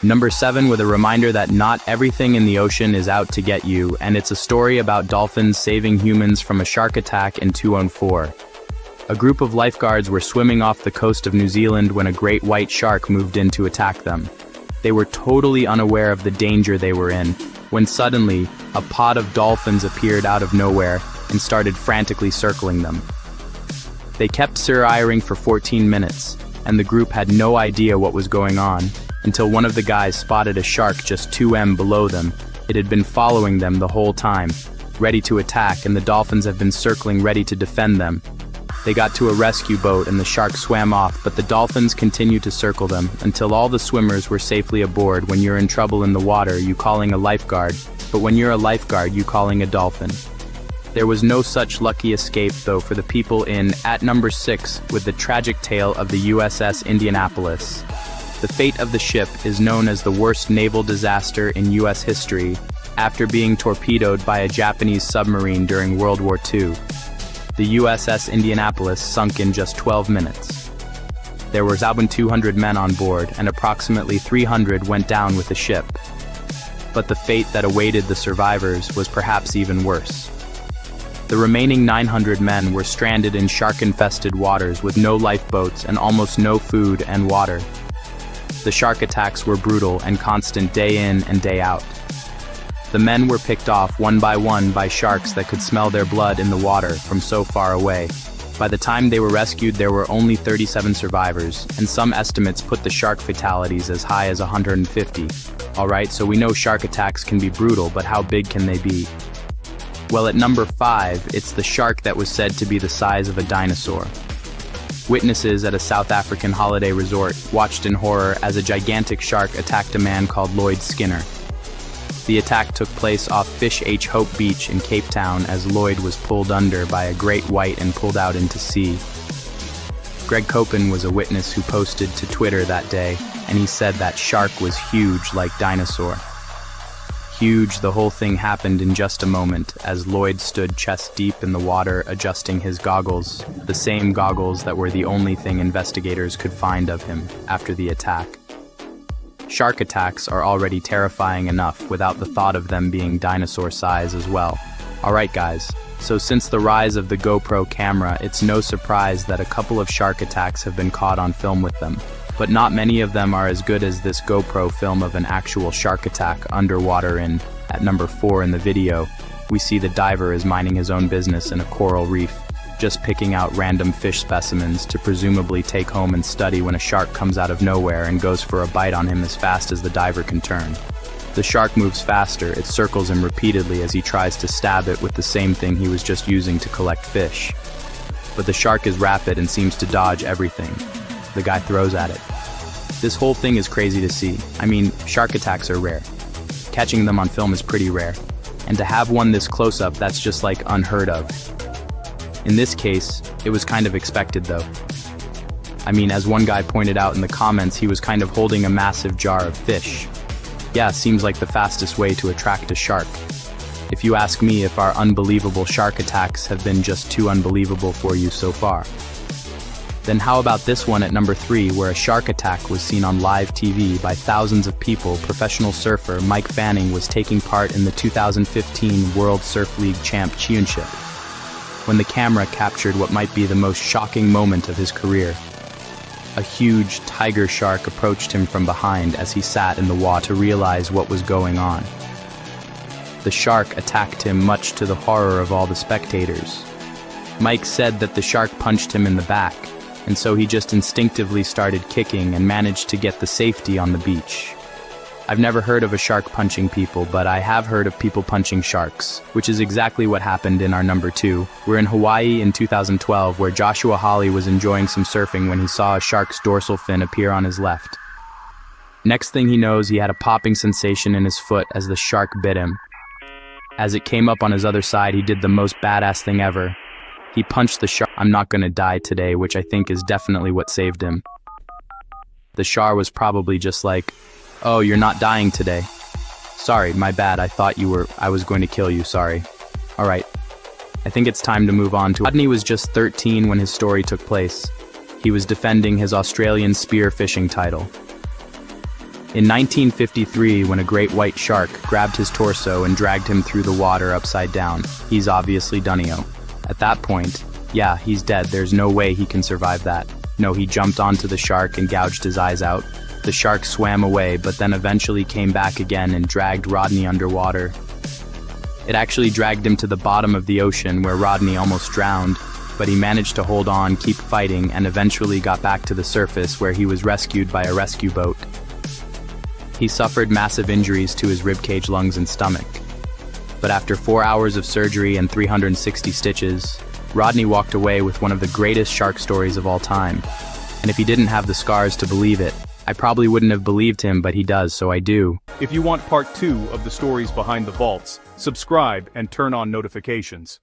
Number 7 with a reminder that not everything in the ocean is out to get you, and it's a story about dolphins saving humans from a shark attack in 2004. A group of lifeguards were swimming off the coast of New Zealand when a great white shark moved in to attack them. They were totally unaware of the danger they were in, when suddenly, a pod of dolphins appeared out of nowhere and started frantically circling them. They kept sir-eying for 14 minutes, and the group had no idea what was going on, until one of the guys spotted a shark just 2 meters below them. It had been following them the whole time, ready to attack, and the dolphins have been circling ready to defend them. They got to a rescue boat and the shark swam off, but the dolphins continued to circle them until all the swimmers were safely aboard. When you're in trouble in the water, you calling a lifeguard, but when you're a lifeguard, you calling a dolphin. There was no such lucky escape, though, for the people in at number 6 with the tragic tale of the USS Indianapolis. The fate of the ship is known as the worst naval disaster in U.S. history, after being torpedoed by a Japanese submarine during World War II. The USS Indianapolis sunk in just 12 minutes. There were 200 men on board, and approximately 300 went down with the ship. But the fate that awaited the survivors was perhaps even worse. The remaining 900 men were stranded in shark-infested waters with no lifeboats and almost no food and water. The shark attacks were brutal and constant day in and day out. The men were picked off one by one by sharks that could smell their blood in the water from so far away. By the time they were rescued, there were only 37 survivors, and some estimates put the shark fatalities as high as 150. Alright, so we know shark attacks can be brutal, but how big can they be? Well, at number 5, it's the shark that was said to be the size of a dinosaur. Witnesses at a South African holiday resort watched in horror as a gigantic shark attacked a man called Lloyd Skinner. The attack took place off Fish H. Hope Beach in Cape Town as Lloyd was pulled under by a great white and pulled out into sea. Greg Copen was a witness who posted to Twitter that day, and he said that shark was huge like dinosaur. Huge, the whole thing happened in just a moment as Lloyd stood chest deep in the water adjusting his goggles, the same goggles that were the only thing investigators could find of him after the attack. Shark attacks are already terrifying enough without the thought of them being dinosaur size as well. Alright guys, so since the rise of the GoPro camera, it's no surprise that a couple of shark attacks have been caught on film with them. But not many of them are as good as this GoPro film of an actual shark attack underwater. At number 4 in the video, we see the diver is minding his own business in a coral reef, just picking out random fish specimens to presumably take home and study when a shark comes out of nowhere and goes for a bite on him as fast as the diver can turn. The shark moves faster, it circles him repeatedly as he tries to stab it with the same thing he was just using to collect fish. But the shark is rapid and seems to dodge everything the guy throws at it. This whole thing is crazy to see. I mean, shark attacks are rare. Catching them on film is pretty rare. And to have one this close up, that's just like unheard of. In this case, it was kind of expected though. I mean, as one guy pointed out in the comments, he was kind of holding a massive jar of fish. Yeah, seems like the fastest way to attract a shark. If you ask me if our unbelievable shark attacks have been just too unbelievable for you so far. Then how about this one at number 3, where a shark attack was seen on live TV by thousands of people. Professional surfer Mike Fanning was taking part in the 2015 World Surf League Championship when the camera captured what might be the most shocking moment of his career. A huge tiger shark approached him from behind as he sat in the water to realize what was going on. The shark attacked him, much to the horror of all the spectators. Mike said that the shark punched him in the back, and so he just instinctively started kicking and managed to get the safety on the beach. I've never heard of a shark punching people, but I have heard of people punching sharks, which is exactly what happened in our number 2. We're in Hawaii in 2012, where Joshua Hawley was enjoying some surfing when he saw a shark's dorsal fin appear on his left. Next thing he knows, he had a popping sensation in his foot as the shark bit him. As it came up on his other side, he did the most badass thing ever. He punched the shark. I'm not gonna die today, which I think is definitely what saved him. The shark was probably just like, oh, you're not dying today. Sorry, my bad, I was going to kill you, sorry. Alright, I think it's time to move on to... Rodney was just 13 when his story took place. He was defending his Australian spear fishing title. In 1953, when a great white shark grabbed his torso and dragged him through the water upside down, he's obviously Dunio. At that point, yeah, he's dead. There's no way he can survive that. No, he jumped onto the shark and gouged his eyes out. The shark swam away, but then eventually came back again and dragged Rodney underwater. It actually dragged him to the bottom of the ocean where Rodney almost drowned, but he managed to hold on, keep fighting, and eventually got back to the surface where he was rescued by a rescue boat. He suffered massive injuries to his ribcage, lungs, and stomach. But after 4 hours of surgery and 360 stitches, Rodney walked away with one of the greatest shark stories of all time. And if he didn't have the scars to believe it, I probably wouldn't have believed him, but he does, so I do. If you want part 2 of the stories behind the vaults, subscribe and turn on notifications.